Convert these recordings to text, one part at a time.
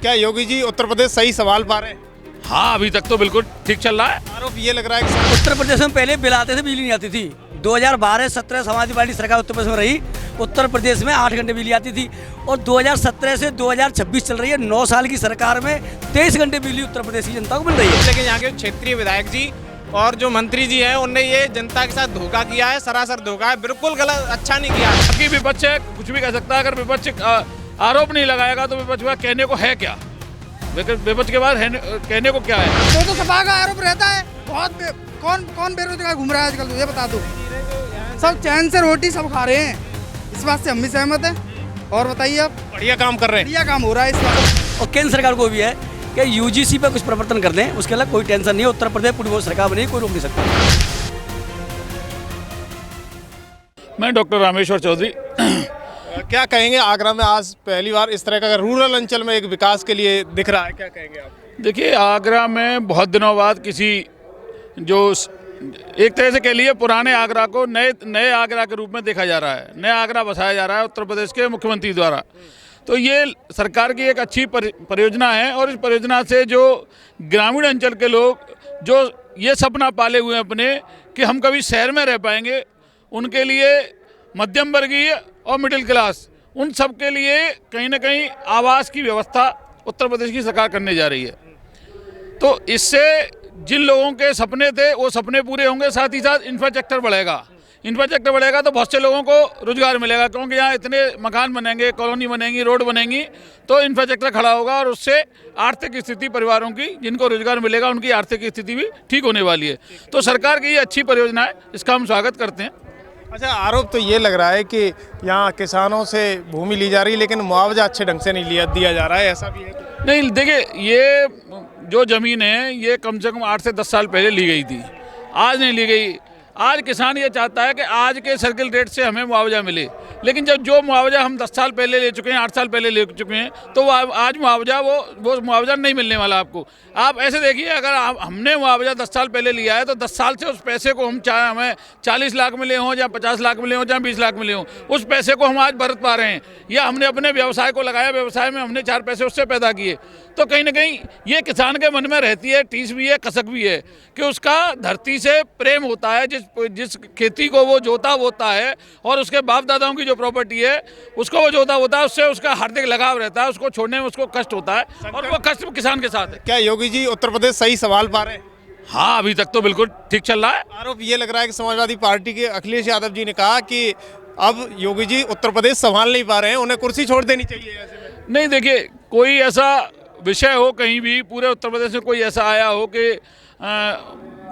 क्या योगी जी उत्तर प्रदेश सही संभाल पा रहे हैं? हाँ, अभी तक तो बिल्कुल ठीक चल रहा है। आरोप ये लग रहा है कि उत्तर प्रदेश में पहले बिल आते थे, बिजली नहीं आती थी। 2012-17 समाजवादी पार्टी सरकार उत्तर प्रदेश में रही। उत्तर प्रदेश में 8 घंटे बिजली आती थी और 2017 से 2026 चल रही है। 9 साल की सरकार में 23 घंटे बिजली उत्तर प्रदेश की जनता को मिल रही है। लेकिन यहाँ के क्षेत्रीय विधायक जी और जो मंत्री जी हैं उनने ये जनता के साथ धोखा किया है, सरासर धोखा है, बिल्कुल गलत, अच्छा नहीं किया है। बाकी विपक्ष है, कुछ भी कह सकता है। अगर विपक्ष आरोप नहीं लगाएगा तो विपक्ष का कहने को है क्या? विपक्ष के बाद कहने को क्या है? तो सपा का आरोप रहता है। बहुत कौन बेरोजगार घूम रहा है आजकल, तो ये बता दो। सब चैन से रोटी सब खा रहे हैं, इस बात से हम भी सहमत हैं। और बताइए आप। बढ़िया काम कर रहे हैं। बढ़िया काम हो रहा है इस बात। और केंद्र सरकार को भी है कि यूजीसी पे कुछ परिवर्तन कर दें, उसके अलावा कोई टेंशन नहीं है। उत्तर प्रदेश पूरी बहुत सरकार बनी, कोई रोक नहीं सकता। मैं डॉक्टर रामेश्वर चौधरी। क्या कहेंगे, आगरा में आज पहली बार इस तरह का रूरल अंचल में एक विकास के लिए दिख रहा है, क्या कहेंगे आप? देखिए, आगरा में बहुत दिनों बाद किसी जो एक तरह से कह लिए पुराने आगरा को नए आगरा के रूप में देखा जा रहा है। नया आगरा बसाया जा रहा है उत्तर प्रदेश के मुख्यमंत्री द्वारा। तो ये सरकार की एक अच्छी परियोजना है और इस परियोजना से जो ग्रामीण अंचल के लोग जो ये सपना पाले हुए हैं अपने कि हम कभी शहर में रह पाएंगे, उनके लिए मध्यम वर्गीय और मिडिल क्लास, उन सब के लिए कहीं ना कहीं आवास की व्यवस्था उत्तर प्रदेश की सरकार करने जा रही है। तो इससे जिन लोगों के सपने थे वो सपने पूरे होंगे, साथ ही साथ इंफ्रास्ट्रक्चर बढ़ेगा तो बहुत से लोगों को रोजगार मिलेगा, क्योंकि यहाँ इतने मकान बनेंगे, कॉलोनी बनेंगी, रोड बनेंगी, तो इंफ्रास्ट्रक्चर खड़ा होगा और उससे आर्थिक स्थिति परिवारों की, जिनको रोजगार मिलेगा, उनकी आर्थिक स्थिति भी ठीक होने वाली है। तो सरकार की ये अच्छी परियोजना है, इसका हम स्वागत करते हैं। अच्छा, आरोप तो ये लग रहा है कि यहाँ किसानों से भूमि ली जा रही है लेकिन मुआवजा अच्छे ढंग से नहीं दिया जा रहा है, ऐसा भी है? नहीं, देखिए, ये जो ज़मीन है ये कम से कम 8 से 10 साल पहले ली गई थी, आज नहीं ली गई। आज किसान ये चाहता है कि आज के सर्किल रेट से हमें मुआवजा मिले, लेकिन जब जो मुआवजा हम 10 साल पहले ले चुके हैं, 8 साल पहले ले चुके हैं, तो आज मुआवजा वो मुआवजा नहीं मिलने वाला आपको। आप ऐसे देखिए, अगर हमने मुआवजा 10 साल पहले लिया है तो 10 साल से उस पैसे को हम, चाहे हमें 40 लाख मिले हों या 50 लाख मिले हों या 20 लाख मिले हों, उस पैसे को हम आज भरत पा रहे हैं, या हमने अपने व्यवसाय को लगाया, व्यवसाय में हमने 4 पैसे उससे पैदा किए। तो कहीं ना कहीं ये किसान के मन में रहती है, टीस भी है, कसक भी है कि उसका धरती से प्रेम होता है। जिस खेती को वो जोता बोता है और उसके बाप दादाओं की जो प्रॉपर्टी है उसको वो जोता बोता है, उससे उसका हार्दिक लगाव रहता है, उसको छोड़ने में उसको कष्ट होता है और वो कष्ट किसान के साथ है। क्या योगी जी उत्तर प्रदेश सही संभाल पा रहे हैं? हाँ, अभी तक तो बिल्कुल ठीक चल रहा है। आरोप ये लग रहा है कि समाजवादी पार्टी के अखिलेश यादव जी ने कहा कि अब योगी जी उत्तर प्रदेश संभाल नहीं पा रहे हैं, उन्हें कुर्सी छोड़ देनी चाहिए। ऐसे में नहीं, देखिए, कोई ऐसा विषय हो कहीं भी पूरे उत्तर प्रदेश में कोई ऐसा आया हो कि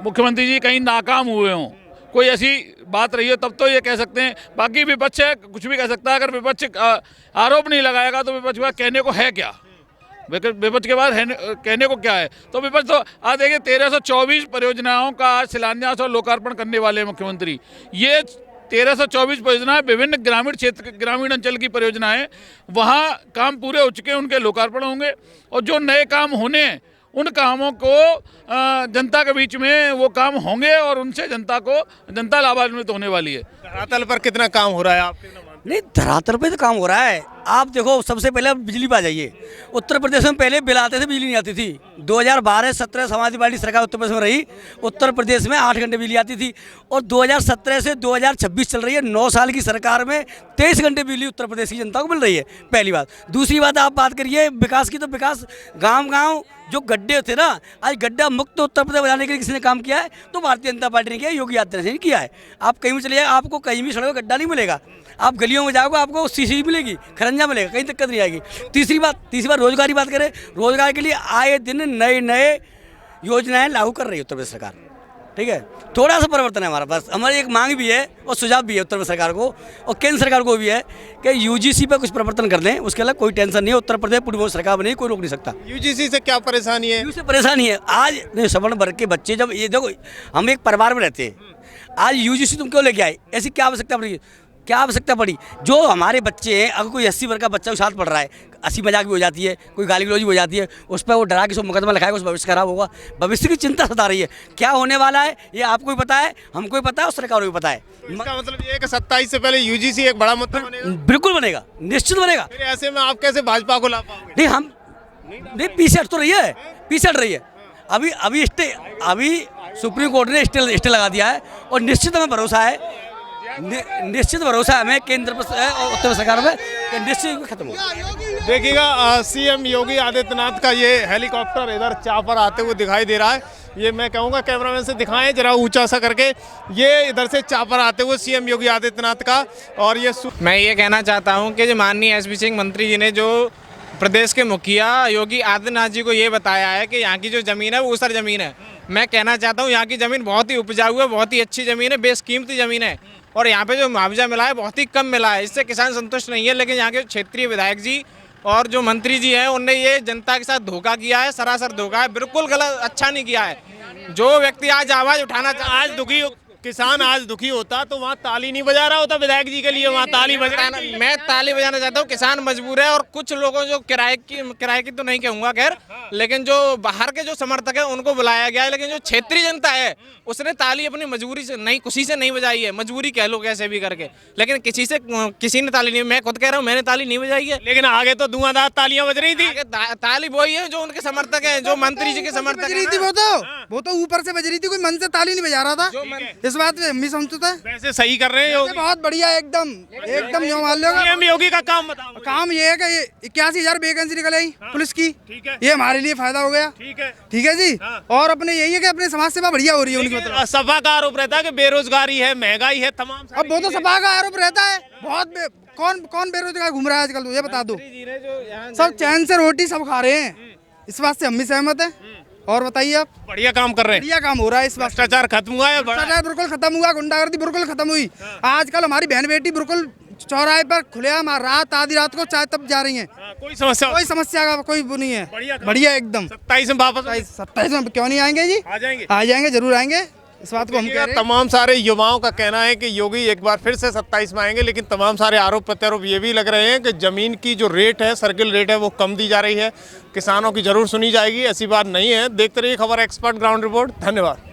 मुख्यमंत्री जी कहीं नाकाम हुए हों, कोई ऐसी बात रही है तब तो ये कह सकते हैं। बाकी विपक्ष है, कुछ भी कह सकता है। अगर विपक्ष आरोप नहीं लगाएगा तो विपक्ष का कहने को है क्या? विपक्ष के बाद कहने को क्या है? तो विपक्ष तो आज देखिए 1324 परियोजनाओं का आज शिलान्यास और लोकार्पण करने वाले हैं मुख्यमंत्री। ये 1324 परियोजनाएं विभिन्न ग्रामीण क्षेत्र, ग्रामीण अंचल की परियोजनाएं, वहाँ काम पूरे हो चुके हैं, उनके लोकार्पण होंगे और जो नए काम होने हैं उन कामों को जनता के बीच में वो काम होंगे और उनसे जनता लाभान्वित होने वाली है। धरातल पर कितना काम हो रहा है आपके? नहीं, धरातल पे तो काम हो रहा है। आप देखो, सबसे पहले बिजली पे आ जाइए। उत्तर प्रदेश में पहले बिल आते थे, बिजली नहीं आती थी। 2012-17 समाजवादी पार्टी सरकार उत्तर प्रदेश में रही। उत्तर प्रदेश में 8 घंटे बिजली आती थी और 2017 से 2026 चल रही है। 9 साल की सरकार में 23 घंटे बिजली उत्तर प्रदेश की जनता को मिल रही है, पहली बात। दूसरी बात, आप बात करिए विकास की, तो विकास गाँव जो गड्ढे थे ना, आज गड्ढा मुक्त उत्तर प्रदेश बनाने के लिए किसी ने काम किया है तो भारतीय जनता पार्टी ने किया है, योगी आदित्यनाथ ने किया है। आप कहीं भी चले जाए, आपको कहीं भी सड़क गड्ढा नहीं मिलेगा। आप गलियों में जाओगे, आपको सीसी मिलेगी, खरंजा मिलेगा, कहीं दिक्कत नहीं आएगी। तीसरी बात रोजगार की बात करें, रोजगार के लिए आए दिन नए योजनाएं लागू कर रही है उत्तर प्रदेश सरकार। ठीक है, थोड़ा सा परिवर्तन है हमारा पास। हमारी एक मांग भी है और सुझाव भी है उत्तर प्रदेश सरकार को और केंद्र सरकार को भी है कि यूजीसी पे कुछ परिवर्तन कर दें, उसके अलावा कोई टेंशन नहीं है। उत्तर प्रदेश पूरी बहुत सरकार बनी, कोई रोक नहीं सकता। यूजीसी से क्या परेशानी है? यूजीसी से परेशानी है आज नहीं, सवर्ण वर्ग के बच्चे, जब ये देखो, हम एक परिवार में रहते हैं, आज यूजीसी तुम क्यों लेके आए? ऐसी क्या आवश्यकता पड़ी? जो हमारे बच्चे हैं, अगर कोई 80 वर्ग का बच्चा साथ पढ़ रहा है, हंसी मजाक भी हो जाती है, कोई गाली गलौज भी हो जाती है, उस पर वो डरा के सब मुकदमा लिखाएगा, उस भविष्य खराब होगा। भविष्य की चिंता सता रही है, क्या होने वाला है ये आपको भी पता है, हमको भी पता है और सरकार को भी पता है। इसका मतलब ये है कि 27 से पहले यूजीसी एक बड़ा मुद्दा बनेगा? बिल्कुल बनेगा, निश्चित बनेगा। फिर ऐसे में आप कैसे भाजपा को ला पाओगे? नहीं, हम नहीं पीछे हट तो रही है, पीछे हट रही है। अभी सुप्रीम कोर्ट ने स्टे लगा दिया है और निश्चित हमें भरोसा है, निश्चित भरोसा है हमें केंद्र पर और उत्तर सरकार में कि निश्चित खत्म होगा। देखिएगा सीएम योगी आदित्यनाथ का ये हेलीकॉप्टर इधर चापर आते हुए दिखाई दे रहा है। ये मैं कहूँगा कैमरामैन से दिखाएं जरा ऊंचा सा करके, ये इधर से चापर आते हुए सीएम योगी आदित्यनाथ का। और ये मैं ये कहना चाहता हूँ कि जो माननीय एसपी सिंह मंत्री जी ने जो प्रदेश के मुखिया योगी आदित्यनाथ जी को ये बताया है कि यहाँ की जो ज़मीन है वो ऊसर ज़मीन है। मैं कहना चाहता हूँ यहाँ की ज़मीन बहुत ही उपजाऊ है, बहुत ही अच्छी ज़मीन है, बेशकीमती ज़मीन है और यहाँ पे जो मुआवजा मिला है बहुत ही कम मिला है। इससे किसान संतुष्ट नहीं है। लेकिन यहाँ के क्षेत्रीय विधायक जी और जो मंत्री जी हैं उनने ये जनता के साथ धोखा किया है, सरासर धोखा है, बिल्कुल गलत, अच्छा नहीं किया है। जो व्यक्ति आज आवाज़ उठाना आज दुखी किसान आज दुखी होता तो वहाँ ताली नहीं बजा रहा होता विधायक जी के लिए, वहाँ ताली बजा। मैं ताली बजाना चाहता हूँ। किसान मजबूर है और कुछ लोगों जो किराए की तो नहीं कहूँगा खैर, लेकिन जो बाहर के जो समर्थक है उनको बुलाया गया है। लेकिन जो क्षेत्रीय जनता है उसने ताली अपनी मजबूरी से नहीं, खुशी से नहीं बजाई है, मजबूरी कह लो कैसे भी करके, लेकिन किसी ने ताली नहीं, मैं खुद कह रहा हूँ मैंने ताली नहीं बजाई है। लेकिन आगे तो धुआंधार तालियां बज रही थी। ताली वही है जो उनके समर्थक है, जो मंत्री जी के समर्थक है। वो तो ऊपर से बज रही थी, कोई मन से ताली नहीं बजा रहा था। इस बात में हम भी समझते हैं। वैसे सही कर रहे हैं, बहुत बढ़िया, एकदम जो मान लो। सीएम योगी का काम बताओ। काम ये है कि 81,000 वैकेंसी निकल आई पुलिस की, ठीक है, ये हमारे लिए फायदा हो गया। ठीक है जी। और अपने यही है कि अपने समाज सेवा बढ़िया हो रही है उनकी। मतलब सपा का आरोप रहता है कि बेरोजगारी है, महंगाई है, तमाम। अब वो तो सपा का आरोप रहता है। बहुत कौन बेरोजगार घूम रहा है आजकल, तो ये बता दो। सब चैन से रोटी सब खा रहे हैं, इस बात से हम भी सहमत हैं। और बताइए आप। बढ़िया काम कर रहे हैं, बढ़िया काम हो रहा है इस बात। भ्रष्टाचार खत्म हुआ है, भ्रष्टाचार बिल्कुल खत्म हुआ, गुंडागर्दी बिल्कुल खत्म हुई। आजकल हमारी बहन बेटी बिल्कुल चौराहे पर खुलेआम रात आधी रात को चाय तब जा रही हैं। कोई समस्या का कोई वो नहीं है। बढ़िया बढ़िया एकदम। 27 में वापस 27 में क्यों नहीं आएंगे जी? आ जाएंगे जरूर आएंगे। इस बात को हम कह रहे हैं। तमाम सारे युवाओं का कहना है कि योगी एक बार फिर से 27 में आएंगे, लेकिन तमाम सारे आरोप प्रत्यारोप ये भी लग रहे हैं कि जमीन की जो रेट है, सर्किल रेट है, वो कम दी जा रही है। किसानों की जरूर सुनी जाएगी, ऐसी बात नहीं है। देखते रहिए खबर एक्सपर्ट ग्राउंड रिपोर्ट। धन्यवाद।